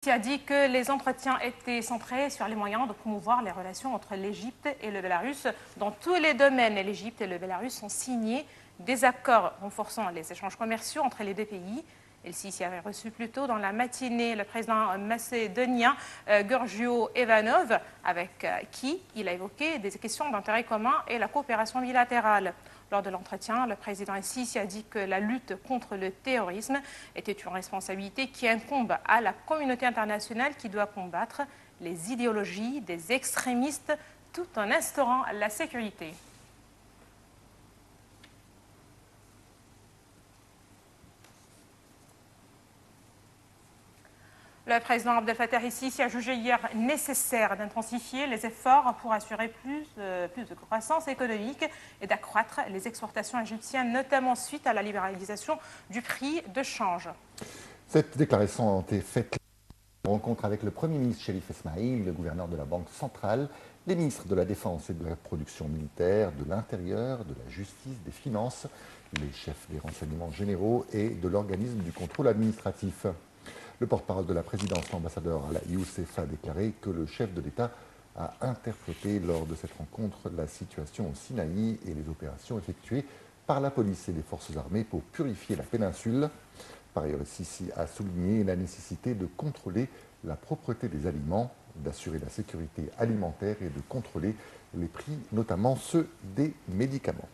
Sisi a dit que les entretiens étaient centrés sur les moyens de promouvoir les relations entre l'Égypte et le Bélarus. Dans tous les domaines, l'Égypte et le Bélarus ont signé des accords renforçant les échanges commerciaux entre les deux pays. El Sisi avait reçu plus tôt dans la matinée le président macédonien Giorgio Ivanov, avec qui il a évoqué des questions d'intérêt commun et la coopération bilatérale. Lors de l'entretien, le président El Sisi a dit que la lutte contre le terrorisme était une responsabilité qui incombe à la communauté internationale qui doit combattre les idéologies des extrémistes tout en instaurant la sécurité. Le président Abdel Fattah el-Sisi a jugé hier nécessaire d'intensifier les efforts pour assurer plus de croissance économique et d'accroître les exportations égyptiennes, notamment suite à la libéralisation du prix de change. Cette déclaration a été faite en rencontre avec le Premier ministre Chérif Esmaïl, le gouverneur de la Banque centrale, les ministres de la Défense et de la Production militaire, de l'Intérieur, de la Justice, des Finances, les chefs des renseignements généraux et de l'organisme du contrôle administratif. Le porte-parole de la présidence, l'ambassadeur Ala Youssef, a déclaré que le chef de l'État a interprété lors de cette rencontre la situation au Sinaï et les opérations effectuées par la police et les forces armées pour purifier la péninsule. Par ailleurs, Sisi a souligné la nécessité de contrôler la propreté des aliments, d'assurer la sécurité alimentaire et de contrôler les prix, notamment ceux des médicaments.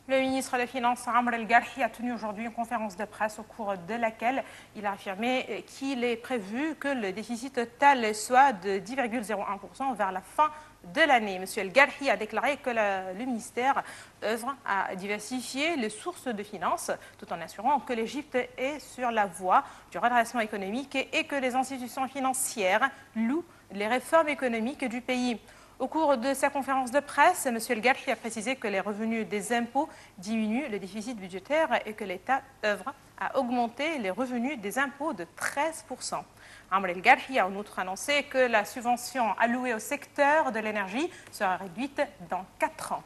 Le ministre des Finances, Amr El-Garhi, a tenu aujourd'hui une conférence de presse au cours de laquelle il a affirmé qu'il est prévu que le déficit total soit de 10,01% vers la fin de l'année. M. El-Garhi a déclaré que le ministère œuvre à diversifier les sources de finances tout en assurant que l'Égypte est sur la voie du redressement économique et que les institutions financières louent les réformes économiques du pays. Au cours de sa conférence de presse, M. El-Garhi a précisé que les revenus des impôts diminuent le déficit budgétaire et que l'État œuvre à augmenter les revenus des impôts de 13%. Amr El-Garhi a en outre annoncé que la subvention allouée au secteur de l'énergie sera réduite dans 4 ans.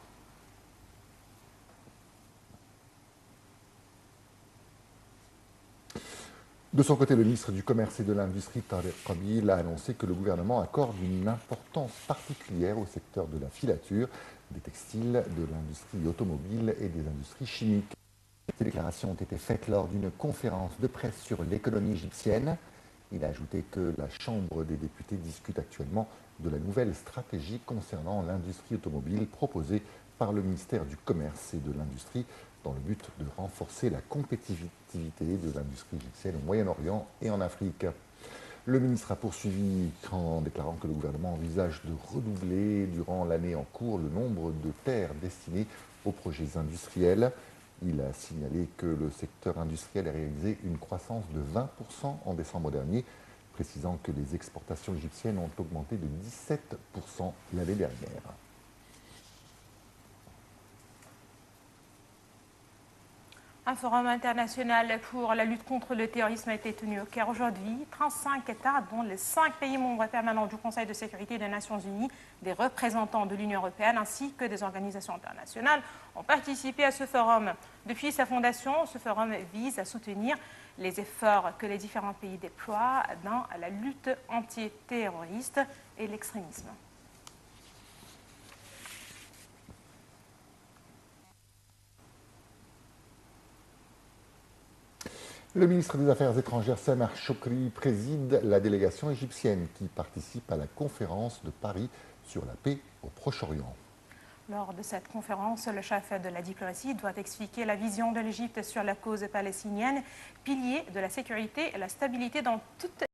De son côté, le ministre du Commerce et de l'Industrie, Tariq Qabil, a annoncé que le gouvernement accorde une importance particulière au secteur de la filature, des textiles, de l'industrie automobile et des industries chimiques. Ces déclarations ont été faites lors d'une conférence de presse sur l'économie égyptienne. Il a ajouté que la Chambre des députés discute actuellement de la nouvelle stratégie concernant l'industrie automobile proposée par le ministère du Commerce et de l'Industrie dans le but de renforcer la compétitivité de l'industrie égyptienne au Moyen-Orient et en Afrique. Le ministre a poursuivi en déclarant que le gouvernement envisage de redoubler durant l'année en cours le nombre de terres destinées aux projets industriels. Il a signalé que le secteur industriel a réalisé une croissance de 20% en décembre dernier, précisant que les exportations égyptiennes ont augmenté de 17% l'année dernière. Un forum international pour la lutte contre le terrorisme a été tenu au Caire aujourd'hui. 35 États, dont les 5 pays membres permanents du Conseil de sécurité des Nations Unies, des représentants de l'Union européenne ainsi que des organisations internationales, ont participé à ce forum. Depuis sa fondation, ce forum vise à soutenir les efforts que les différents pays déploient dans la lutte antiterroriste et l'extrémisme. Le ministre des Affaires étrangères Samar Chokri préside la délégation égyptienne qui participe à la conférence de Paris sur la paix au Proche-Orient. Lors de cette conférence, le chef de la diplomatie doit expliquer la vision de l'Égypte sur la cause palestinienne, pilier de la sécurité et la stabilité dans toute